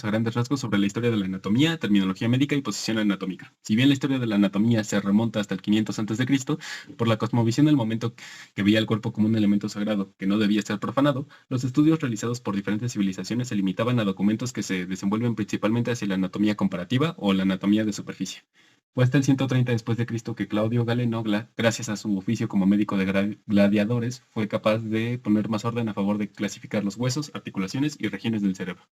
a grandes rasgos sobre la historia de la anatomía, terminología médica y posición anatómica. Si bien la historia de la anatomía se remonta hasta el 500 a.C., por la cosmovisión del momento que veía el cuerpo como un elemento sagrado que no debía ser profanado, los estudios realizados por diferentes civilizaciones se limitaban a documentos que se desenvuelven principalmente hacia la anatomía comparativa o la anatomía de superficie. Fue hasta el 130 después de Cristo que Claudio Galeno, gracias a su oficio como médico de gladiadores, fue capaz de poner más orden a favor de clasificar los huesos, articulaciones y regiones del cerebro.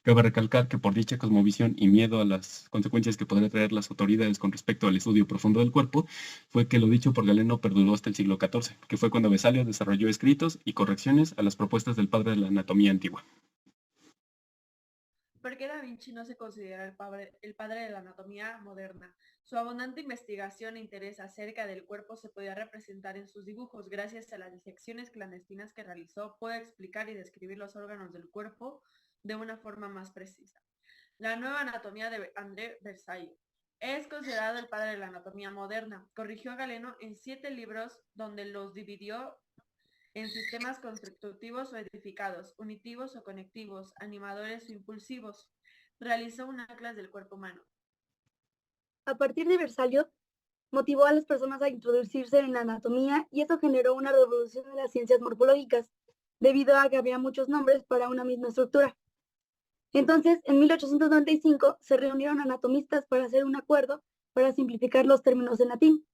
Cabe recalcar que por dicha cosmovisión y miedo a las consecuencias que podrían traer las autoridades con respecto al estudio profundo del cuerpo, fue que lo dicho por Galeno perduró hasta el siglo XIV, que fue cuando Vesalio desarrolló escritos y correcciones a las propuestas del padre de la anatomía antigua. ¿Por qué Da Vinci no se considera el padre de la anatomía moderna? Su abundante investigación e interés acerca del cuerpo se podía representar en sus dibujos. Gracias a las disecciones clandestinas que realizó, puede explicar y describir los órganos del cuerpo de una forma más precisa. La nueva anatomía de André Versailles. Es considerado el padre de la anatomía moderna. Corrigió a Galeno en 7 libros donde los dividió en sistemas constructivos o edificados, unitivos o conectivos, animadores o impulsivos. Realizó un atlas del cuerpo humano. A partir de Versalles, motivó a las personas a introducirse en la anatomía y eso generó una revolución en las ciencias morfológicas, debido a que había muchos nombres para una misma estructura. Entonces, en 1895 se reunieron anatomistas para hacer un acuerdo para simplificar los términos en latín,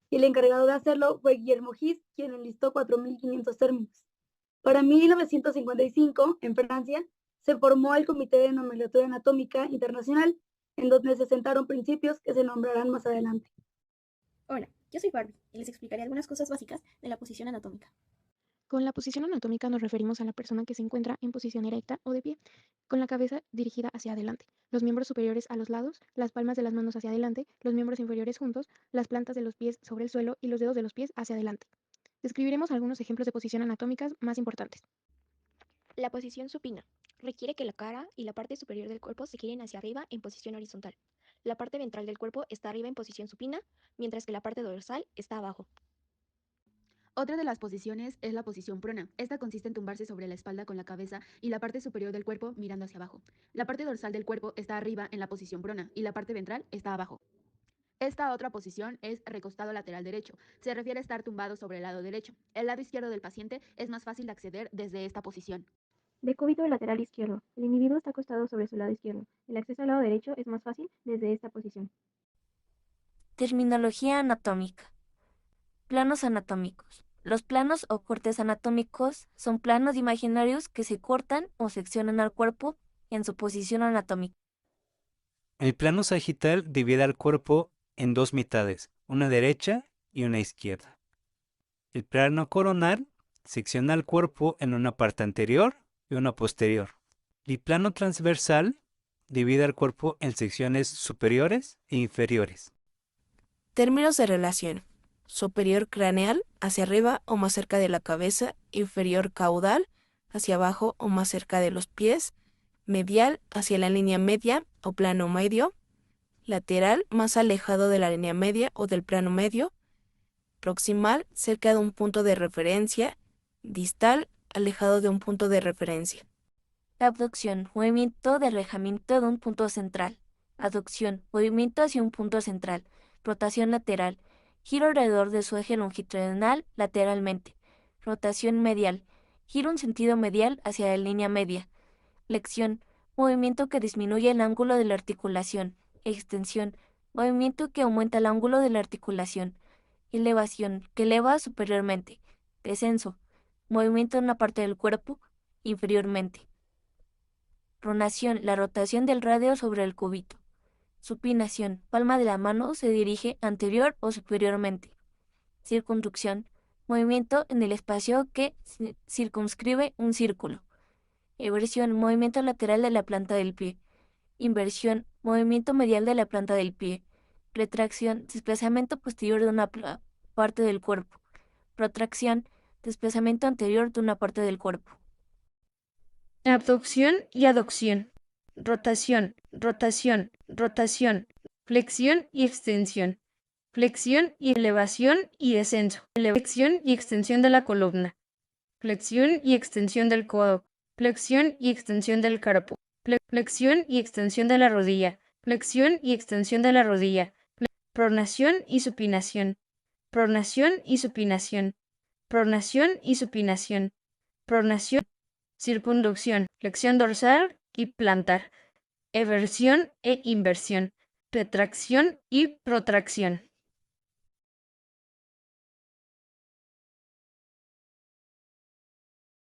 y el encargado de hacerlo fue Guillermo Gis, quien enlistó 4.500 términos. Para 1955, en Francia, se formó el Comité de Nomenclatura Anatómica Internacional, en donde se sentaron principios que se nombrarán más adelante. Hola, yo soy Barbie y les explicaré algunas cosas básicas de la posición anatómica. Con la posición anatómica nos referimos a la persona que se encuentra en posición erecta o de pie, con la cabeza dirigida hacia adelante, los miembros superiores a los lados, las palmas de las manos hacia adelante, los miembros inferiores juntos, las plantas de los pies sobre el suelo y los dedos de los pies hacia adelante. Describiremos algunos ejemplos de posición anatómicas más importantes. La posición supina requiere que la cara y la parte superior del cuerpo se giren hacia arriba en posición horizontal. La parte ventral del cuerpo está arriba en posición supina, mientras que la parte dorsal está abajo. Otra de las posiciones es la posición prona. Esta consiste en tumbarse sobre la espalda con la cabeza y la parte superior del cuerpo mirando hacia abajo. La parte dorsal del cuerpo está arriba en la posición prona y la parte ventral está abajo. Esta otra posición es recostado lateral derecho. Se refiere a estar tumbado sobre el lado derecho. El lado izquierdo del paciente es más fácil de acceder desde esta posición. Decúbito lateral izquierdo. El individuo está acostado sobre su lado izquierdo. El acceso al lado derecho es más fácil desde esta posición. Terminología anatómica. Planos anatómicos. Los planos o cortes anatómicos son planos imaginarios que se cortan o seccionan al cuerpo en su posición anatómica. El plano sagital divide al cuerpo en dos mitades, una derecha y una izquierda. El plano coronal secciona el cuerpo en una parte anterior y una posterior. El plano transversal divide al cuerpo en secciones superiores e inferiores. Términos de relación. Superior craneal, hacia arriba o más cerca de la cabeza, inferior caudal, hacia abajo o más cerca de los pies, medial, hacia la línea media o plano medio, lateral, más alejado de la línea media o del plano medio, proximal, cerca de un punto de referencia, distal, alejado de un punto de referencia. Abducción, movimiento de alejamiento de un punto central. Aducción, movimiento hacia un punto central. Rotación lateral, giro alrededor de su eje longitudinal lateralmente. Rotación medial, giro en sentido medial hacia la línea media. Flexión, movimiento que disminuye el ángulo de la articulación. Extensión, movimiento que aumenta el ángulo de la articulación. Elevación, que eleva superiormente. Descenso, movimiento de una parte del cuerpo inferiormente. Ronación, la rotación del radio sobre el cúbito. Supinación, palma de la mano se dirige anterior o superiormente. Circunducción, movimiento en el espacio que circunscribe un círculo. Eversión, movimiento lateral de la planta del pie. Inversión, movimiento medial de la planta del pie. Retracción, desplazamiento posterior de una parte del cuerpo. Protracción, desplazamiento anterior de una parte del cuerpo. Abducción y aducción. Rotación, rotación, rotación. Flexión y extensión. Flexión y elevación y descenso. Flexión y extensión de la columna. Flexión y extensión del codo. Flexión y extensión del carpo. Flexión y extensión de la rodilla. Flexión y extensión de la rodilla. Pronación y supinación. Pronación y supinación. Pronación y supinación. Pronación. Circunducción. Flexión dorsal y plantar. Eversión e inversión. Retracción y protracción.